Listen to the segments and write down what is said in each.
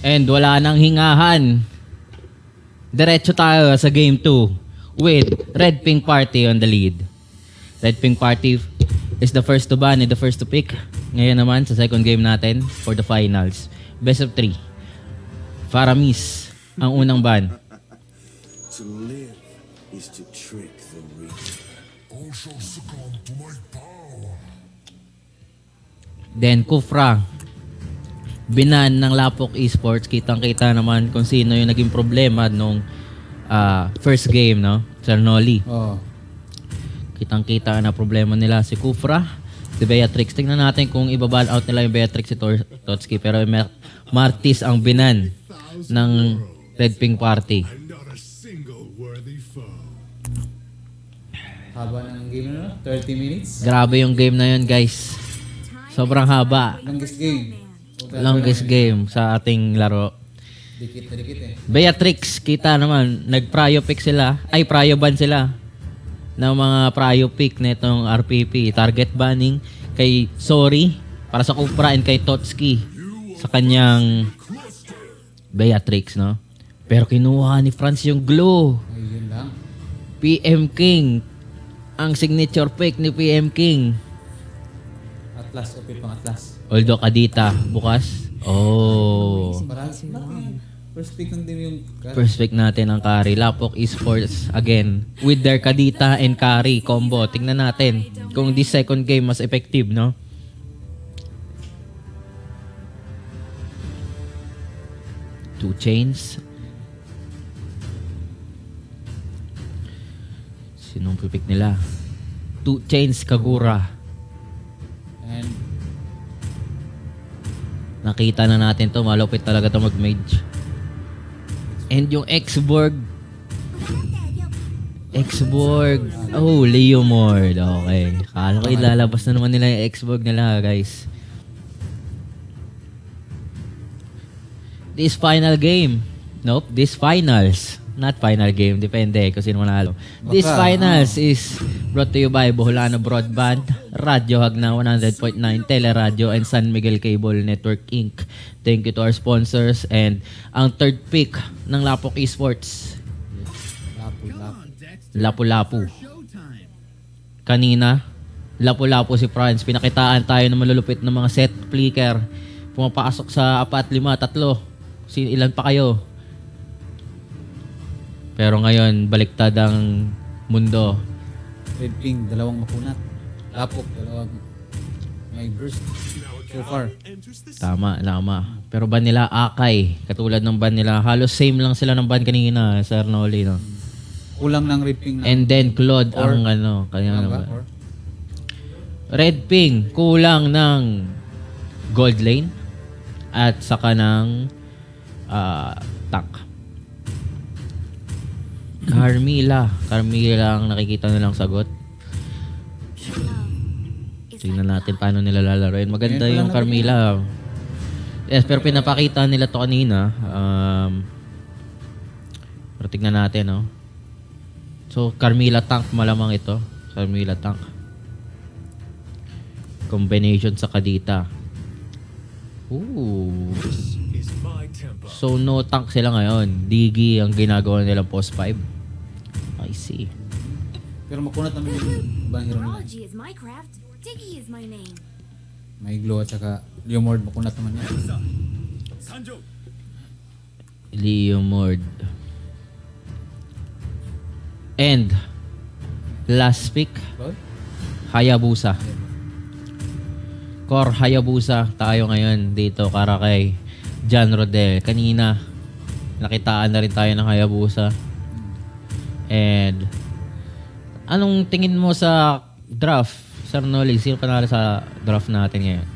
And wala nang hingahan. Diretso tayo sa game 2 with Red Pink Party on the lead. Red Pink Party is the first to ban and the first to pick. Ngayon naman sa second game natin for the finals. Best of 3. Faramis ang unang ban. To live is to trick the weak. All shall succumb to my power. Then Kufra. Binan ng Lapok Esports. Kitang-kita naman kung sino yung naging problema nung first game, no? Sir Noli. Oh. Kitang-kita na problema nila si Kufra, si Beatrix. Tingnan natin kung ibabal out nila yung Beatrix si Totski. Pero Martis ang binan ng Red Pink Party. And not a single worthy foe. Haba ng game na, 30 minutes. Grabe yung game na yun, guys. Sobrang haba. Longest game. Longest game sa ating laro. Dikit na dikit eh. Beatrix, kita naman, nag-prio pick sila. Ay, prio ban sila ng mga prio pick na itong RPP. Target banning kay Sorry para sa Kufra and kay Totski sa kanyang Beatrix, no? Pero kinuha ni Franz yung glue. Ayun lang. PM King. Ang signature pick ni PM King. Atlas, OP pang Atlas. Although Kadita, bukas. Oh. Parang first pick ng team yung First pick natin ang Kari. Lapok Esports again with their Kadita and Kari combo. Tingnan natin kung this second game mas effective, no? Two chains. Sinong pipick nila? Two chains Kagura. and Nakita na natin to, malupit talaga to mag-mage. And yung X-Borg. X-Borg. Oh, Leomord. Okay. Kala ko ilalabas na naman nila yung X-Borg nila, guys. This final game. Nope, this finals. Not final game, depende kung sino manalo. This finals is brought to you by Boholano Broadband, Radyo Hagna 100.9, Teleradio, and San Miguel Cable Network Inc. Thank you to our sponsors. And ang third pick ng Lapok Esports, Lapu-Lapu. Kanina, Lapu-Lapu si Franz. Pinakitaan tayo ng malulupit ng mga set flicker. Pumapasok sa 4, 5, 3. Ilan pa kayo? Pero ngayon, baliktad ang mundo. Red Pink, dalawang makunat. Lapok, dalawang may burst. So far. Tama. Pero ban nila Akay. Katulad ng ban nila. Halos same lang sila ng ban kanina, Sir Noli, no? Kulang ng Red Pink na. And then Claude ang kanya Ba? naman. Red Pink, kulang ng gold lane at saka ng tank. Carmilla ang nakikita nilang sagot. Tingnan natin paano nila lalaroin. Maganda yung Carmilla. Yes, pero pinapakita nila to kanina. Pero tingnan natin, no? So, Carmilla tank malamang ito. Carmilla tank. Combination sa Kadita. Ooh. So, no tank sila ngayon. Digi ang ginagawa nilang post 5. I see. Pero makunat naman yung ibang hero nila. Neurology is my craft. Diggy is my name. May glow at saka Leomord makunat naman yan. Leomord. And last pick, Ba? Hayabusa. Core Hayabusa tayo ngayon dito para kay John Rodel. Kanina, nakitaan na rin tayo ng Hayabusa. And anong tingin mo sa draft, Sir Noli? Sino panalo sa draft natin ngayon?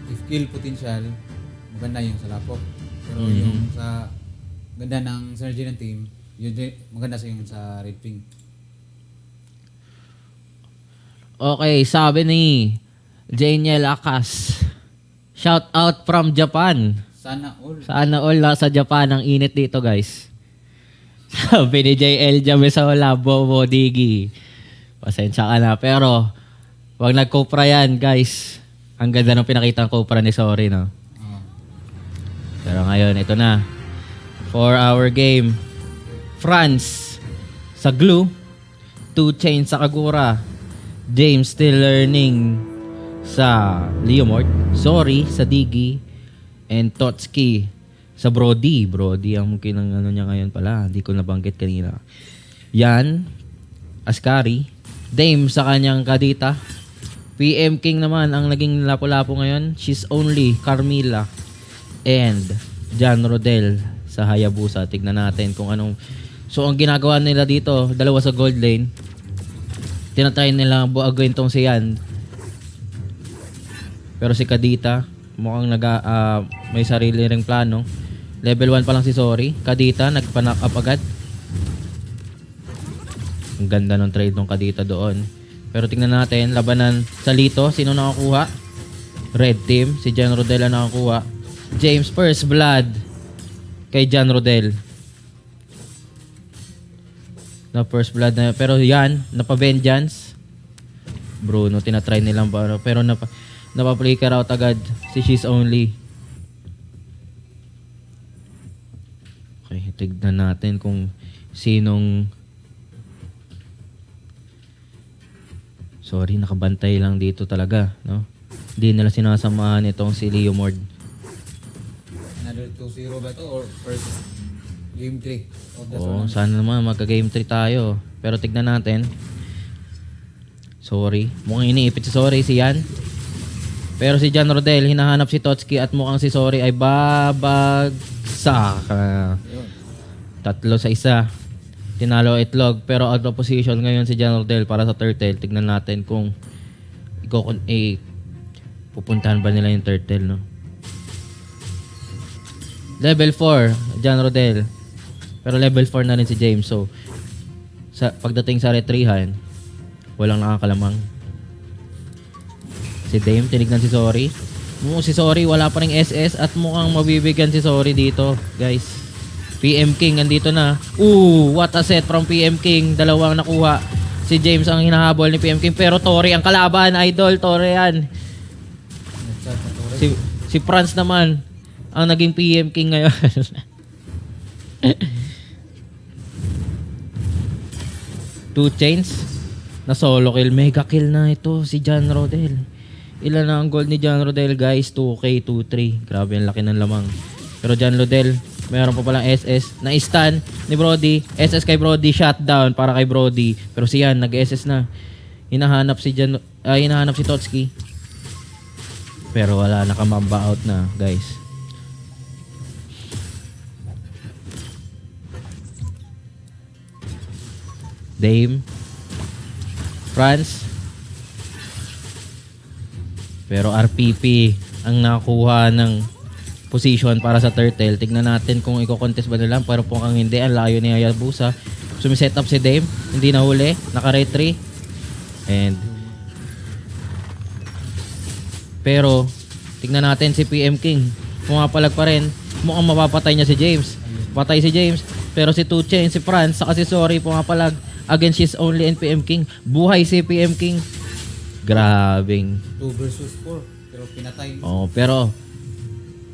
If kill potential, maganda yung sa Lapok. Pero yung sa ganda ng synergy ng team, yun maganda sa yung sa Red Pink. Okay, sabi ni Janiel Akas. Shout out from Japan. Sana all. Sana all nasa Japan ang init dito, guys. Sabi ni JL Jamesola, Bobo Digi. Pasensya ka na. Pero, wag nag-Copra yan, guys. Ang ganda ng pinakita ng Copra ni Sorry, no? Pero ngayon, ito na. 4-hour game. France sa Glue. 2 Chainz sa Kagura. James still learning sa Leomord. Sorry sa Diggy. And Totski sa Brody. Brody ang kinang ano niya ngayon pala. Hindi ko nabanggit kanina. Yan. Ascari. Dame sa kanyang Kadita. PM King naman ang naging lapo-lapo ngayon. She's Only, Carmilla. And John Rodel sa Hayabusa. Tignan natin kung anong... So, ang ginagawa nila dito, dalawa sa gold lane. Tinatry nila buagawin tong si Yan. Pero si Kadita, mukhang may sarili ring plano. Level 1 pa lang si Sorry. Kadita, nagpanak up agad. Ang ganda ng trade ng Kadita doon. Pero tingnan natin, labanan sa Lito. Sino nakakuha? Red team. Si John Rodel ang nakakuha. James first blood kay John Rodel. Na first blood na. Pero yan, napa-vengeance. Bruno, tinatry nilang pero napa-flicker out agad si She's Only. Okay, tignan natin kung sinong... Sorry, nakabantay lang dito talaga, no? Hindi nila sinasamahan itong si Leomord. Another 2-0 ba ito or first game 3 of the Oo, tournament? sana naman magka-game 3 tayo. Pero tignan natin. Sorry. Mukhang iniipit si Sorry, si Yan. Pero si John Rodel, hinahanap si Totski at mukhang si Sorry ay babagsak. 3-1. Tinalo Itlog. Pero out of position ngayon si John Rodel para sa turtle. Tignan natin kung pupuntahan ba nila yung turtle, no? Level 4, John Rodel. Pero level 4 na rin si James. So, pagdating sa retrihan, walang nakakalamang. Si Dame, tinignan si Sorry. Mukhang si Sorry, wala pa ring SS at mukhang mabibigyan si Sorry dito, guys. PM King, andito na. What a set from PM King. Dalawang nakuha. Si James ang hinahabol ni PM King. Pero Tori ang kalaban, idol. Tori yan. Si Franz naman ang naging PM King ngayon. 2 Chainz na solo kill. Mega kill na ito si John Rodel. Ilan na ang gold ni John Rodel, guys? 2K, 2-3. Grabe, ang laki ng lamang. Pero John Rodel, mayroon pa palang SS na stun ni Brody. SS kay Brody, shutdown para kay Brody. Pero si Yan, nag-SS na. Hinahanap si Totski. Pero wala, nakamamba out na, guys. Dame. France. Pero RPP ang nakuha ng position para sa turtle. Tignan natin kung i-contest ba nila. Pero kung ang hindi, ang layo ni Hayabusa. Sumiset up si Dame. Hindi nahuli. Naka-retry. And pero tignan natin si PM King. Pumapalag pa rin. Mukhang mapapatay niya si James. Patay si James. Pero si 2 Chainz, si Franz, saka si Sorry pumapalag against She's Only and PM King. Buhay si PM King. Grabing. 2 versus 4 pero pinatay. Oh, pero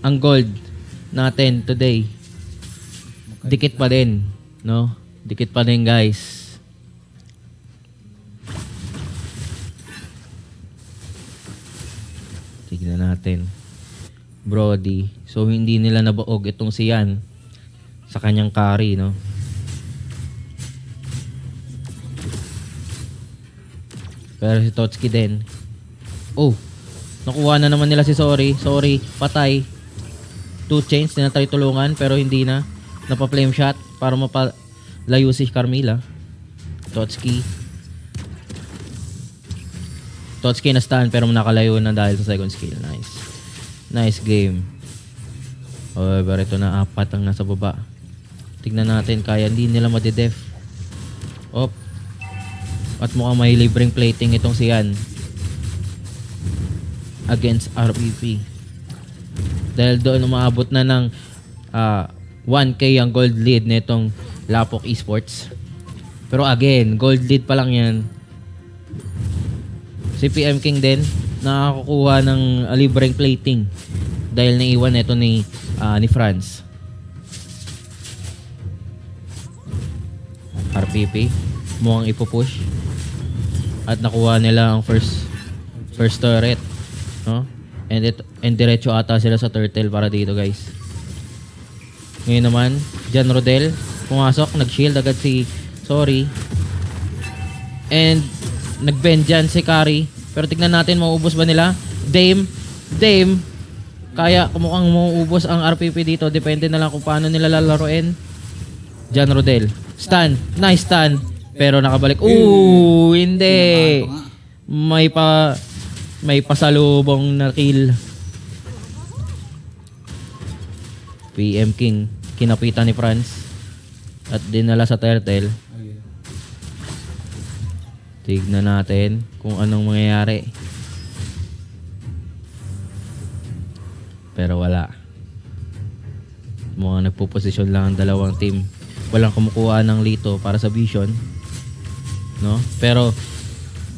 ang gold natin today dikit pa din, no? Dikit pa din, guys. Tignan natin. Brody. So hindi nila nabaog itong si Yan sa kanyang carry, no? Pero si Totski din. Oh, nakuha na naman nila si Sorry. Sorry, patay. 2 Chainz, tinatry tulungan pero hindi na. Napa-flame shot para mapalayo si Carmilla. Totski na stun pero nakalayo na dahil sa second skill. Nice. Nice game. Oh, pero ito na 4 ang nasa baba. Tignan natin, kaya hindi nila madedef. Op. At mukhang may libreng plating itong si Yan against RPP. Dahil doon umaabot na ng 1K ang gold lead nitong Lapok Esports. Pero again, gold lead pa lang yan. Si PM King din nakakuha ng libreng plating Dahil naiwan ito ni Franz. RPP mukhang ipupush at nakuha nila ang first turret, no? And diretso ata sila sa turtle para dito, guys. Ngayon naman Jan Rodel pumasok, nag-shield agad si Sorry and nag-bend dyan si Kari, pero tignan natin mauubos ba nila. Dame kaya mukhang mauubos ang RPP dito, depende na lang kung paano nila lalaroin. Jan Rodel stun, nice stun, pero nakabalik. Hindi. May pasalubong na kill. PM King kinapitan ni Franz at dinala sa turtle. Tignan natin kung anong mangyayari. Pero wala. Mukhang nagpo-posisyon lang ang dalawang team. Walang kumukuha ng lito para sa vision, no? Pero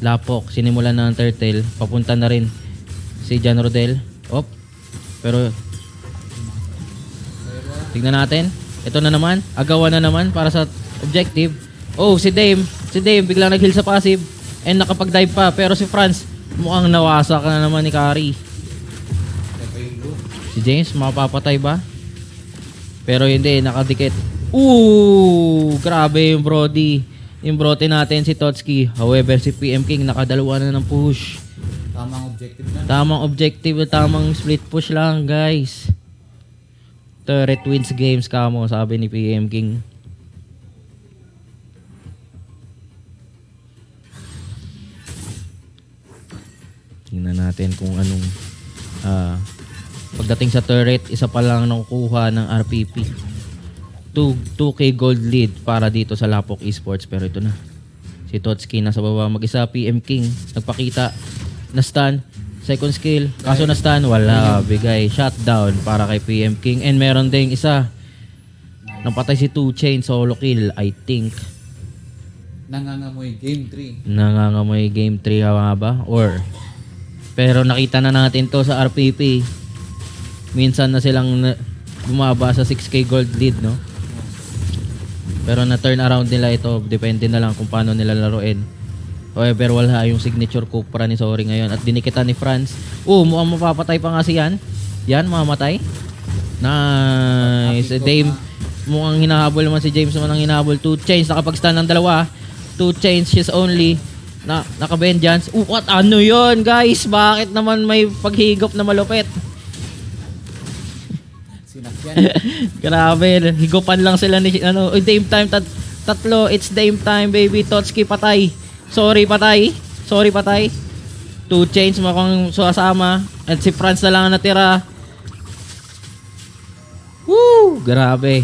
lapok, sinimulan na ang turtle. Papunta na rin si Jan Rodel. Pero tignan natin. Ito na naman. Agawan na naman para sa objective. Si Dame biglang nag-heal sa passive and nakapag-dive pa. Pero si Franz mukhang nawasak na naman ni Kari. Si James mapapatay ba? Pero hindi, nakadikit. Grabe yung Brody. Yung Brody natin si Totski. However, si PM King nakadalawa na ng push. Tamang objective, tamang split push lang, guys. Turret wins games kamo, sabi ni PM King. Tingnan natin kung anong pagdating sa turret, isa pa lang nakukuha ng RPP. 2K gold lead para dito sa Lapok Esports, pero ito na. Si Totski nasa baba mag-isa. PM King nagpakita na stun, second skill, kaso na stun, wala, bigay shutdown para kay PM King. And meron ding isa napatay si 2 Chain, solo kill, I think. Nangangamoy game 3 nga ba? Or pero nakita na natin to sa RPP. Minsan na silang bumaba sa 6K gold lead, no? Pero na turn around nila ito, depende na lang kung paano nila laruin. However, wala yung signature Cupra ni Sorry ngayon at dinikitan ni Franz. Mukhang mapapatay pa nga si Yan. Yan, mamamatay. Nice. Dame, mukhang hinahabol naman si James naman ang hinahabol. 2 Chains, nakapag-stun ng dalawa. 2 Chains, she's only naka-vengeance. What? Ano yun, guys? Bakit naman may paghigop na malupit? Grabe, higupan lang sila ni Dame time tatlo. It's Dame time, baby. Totski patay. Sorry patay. 2 Chains mukhang suasama at si Franz na lang ang natira. Grabe.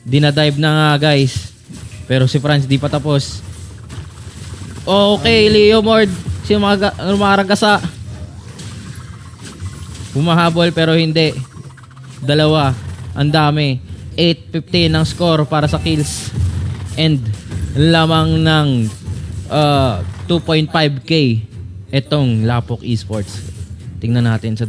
Dinadive na nga, guys. Pero si Franz di pa tapos. Okay, Leo Mord. Si Maragasa. Humahabol pero hindi. Dalawa. Ang dami. 8-15 ang score para sa kills. And lamang ng 2.5k itong Lapok Esports. Tingnan natin sa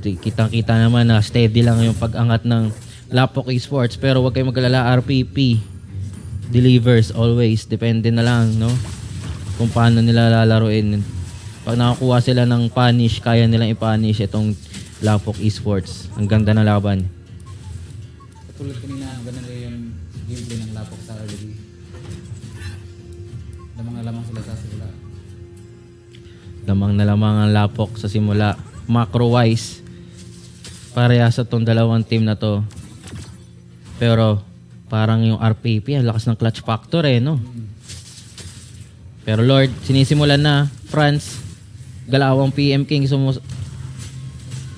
kitang-kita naman na steady lang yung pag-angat ng Lapok Esports, pero wag kayong mag-alala. RPP delivers always. Depende na lang, no, kung paano nila lalaruin. Pag nakakuha sila ng punish, kaya nilang i-punish itong Lapok Esports. Ang ganda ng laban. Katulad kanina, ang ganda rin yung gameplay ng Lapok sa early. Lamang sila sa simula. Lamang na lamang ang Lapok sa simula. Macro-wise, pareha sa tong dalawang team na to. Pero parang yung RPP, ang lakas ng clutch factor no? Pero Lord, sinisimulan na. Franz, galawang PM King.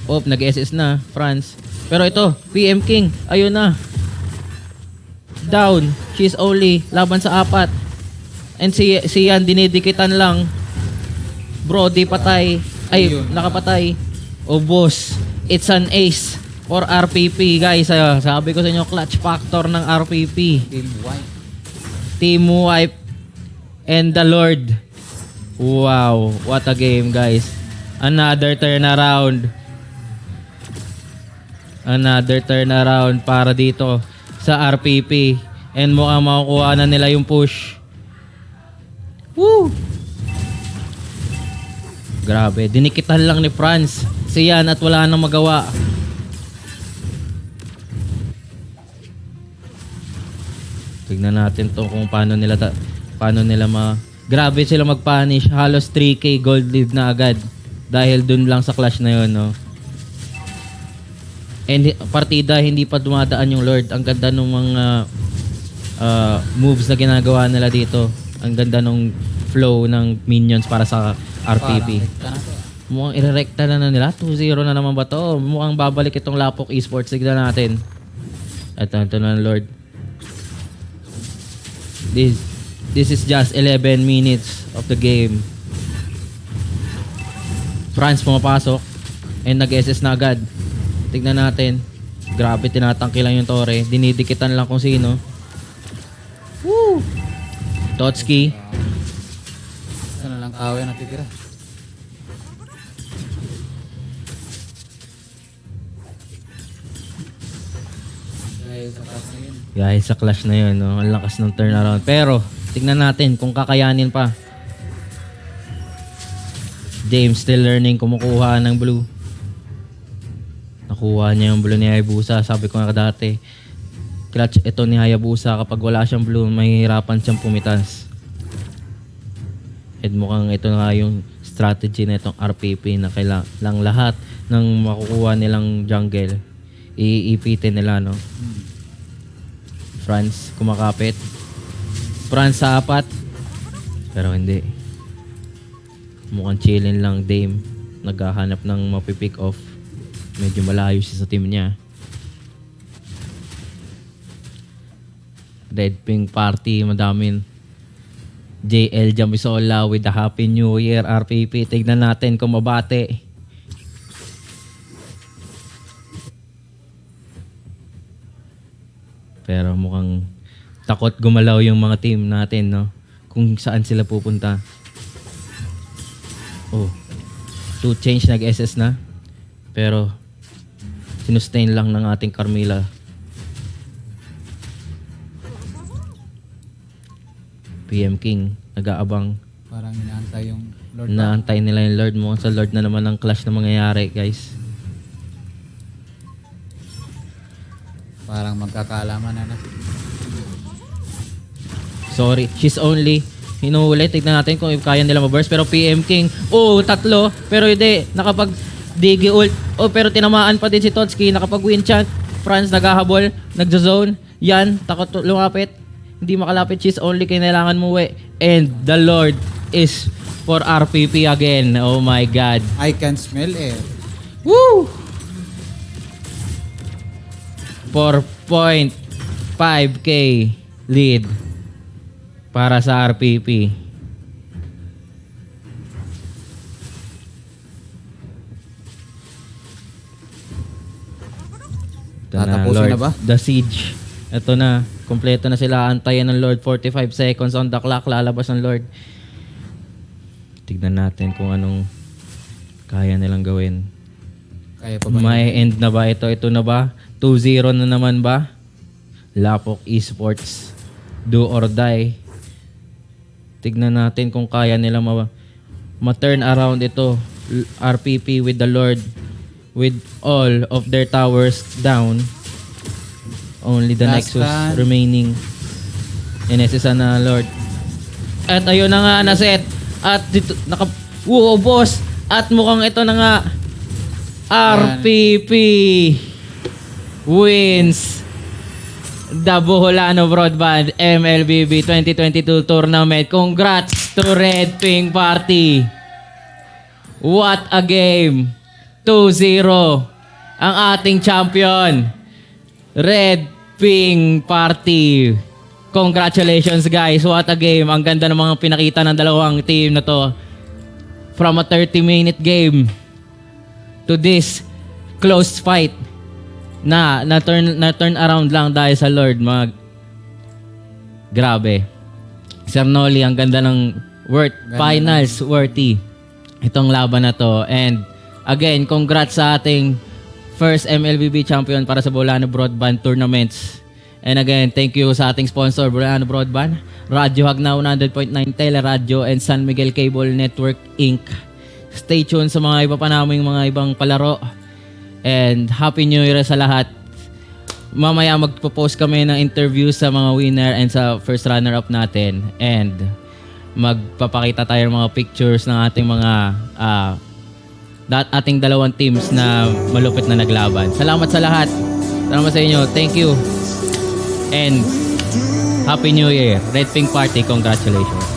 Nag-SS na, Franz. Pero ito, PM King, ayun na. Down. She's only laban sa 4. And si Yan, dinidikitan lang. Brody patay. Ay, nakapatay. Boss, it's an ace for RPP, guys. Sabi ko sa inyo, clutch factor ng RPP. Team wipe. And the Lord. Wow, what a game, guys. Another turnaround. Another turnaround para dito sa RPP. And mukhang makukuha na nila yung push. Woo! Grabe, dinikitan lang ni Franz si Yan at wala nang magawa. Tignan natin to kung paano nila grabe sila mag-punish. Halos 3k gold lead na agad dahil dun lang sa clash na yun, no. And partida hindi pa dumadaan yung Lord. Ang ganda ng mga moves na ginagawa nila dito. Ang ganda ng flow ng minions para sa RPP. Mukhang irerekta na nila. 2-0 na naman ba to? Mukhang babalik itong Lapok Esports. Tignan natin. Ito na Lord. This is just 11 minutes of the game. France pumapasok and nag-SS na agad. Tignan natin. Grabe, tinatangki lang yung Torre. Dinidikitan lang kung sino. Woo! Totski. Isa na lang kawe na titira. Dahil sa class na yun. Guys, sa clash na yun, no? Ang lakas ng turnaround. Pero, tignan natin kung kakayanin pa. James still learning kumukuha ng blue. Nakuha niya yung blue ni Hayabusa. Sabi ko nga dati, clutch ito ni Hayabusa. Kapag wala siyang blue, mahihirapan siyang pumitas. At mukhang ito nga yung strategy na itong RPP na kailangan lahat ng makukuha nilang jungle. Iipitin nila, no? France kumakapit. France sa 4. Pero hindi. Mukhang chillin lang Dame. Naghahanap ng mapipick off. Medyo malayo siya sa team niya. Red Pink Party, madamin. JL Jamisola with the Happy New Year RPP. Tignan natin kung mabate. Pero mukhang takot gumalaw yung mga team natin, no? Kung saan sila pupunta. Oh. 2 change nag-SS na. Pero sinustain lang ng ating Carmilla. PM King nag-aabang. Parang inaantay yung Lord. Inaantay nila yung Lord mo. Sa Lord na naman ang clash na mangyayari, guys. Parang magkakaalaman na. Sorry, she's only hinuhuli. Tignan natin kung kaya nila ma-burst. Pero PM King, 3. Pero hindi, nakapag Digi ult. Pero tinamaan pa din si Totski. Nakapag win chant. France naghahabol, nagzo-zone. Yan, takot lumapit. Hindi makalapit, she's only kailangan mo And the Lord is for RPP again. Oh my God. I can smell air. Woo! 4.5k lead para sa RPP. Ito na, Tatapusin Lord. na ba? The Siege. Ito na. Kompleto na sila. Antayan ng Lord. 45 seconds on the clock. Lalabas ng Lord. Tignan natin kung anong kaya nilang gawin. Kaya pa ba? May end na ba ito? Ito na ba? 2-0 na naman ba? Lapok Esports. Do or die. Tignan natin kung kaya nila ma-turn around ito. RPP with the Lord. With all of their towers down. Only the Last Nexus stand. remaining. NSS na Lord. At ayun na nga na-set. At dito, wow, boss. At mukhang ito na nga. RPP wins the Boholano Broadband MLBB 2022 tournament. Congrats to Red Pink Party. What a game. 2-0 ang ating champion. Red Pink Party. Congratulations guys. What a game. Ang ganda ng mga pinakita ng dalawang team na to. From a 30-minute game to this close fight na turn around lang dahil sa Lord. Grabe. Sir Noli, ang ganda ng finals worthy. itong laban na to. And again, congrats sa ating first MLBB champion para sa Bolano Broadband Tournaments. And again, thank you sa ating sponsor, Bolano Broadband, Radyo Hagna 100.9 Teleradyo, and San Miguel Cable Network Inc. Stay tuned sa mga iba pa naming mga ibang palaro. And Happy New Year sa lahat. Mamaya magpo-post kami ng interview sa mga winner and sa first runner-up natin. And magpapakita tayo ng mga pictures ng ating mga ating dalawang teams na malupit na naglaban. Salamat sa lahat. Salamat sa inyo. Thank you. And Happy New Year. Red Pink Party, congratulations.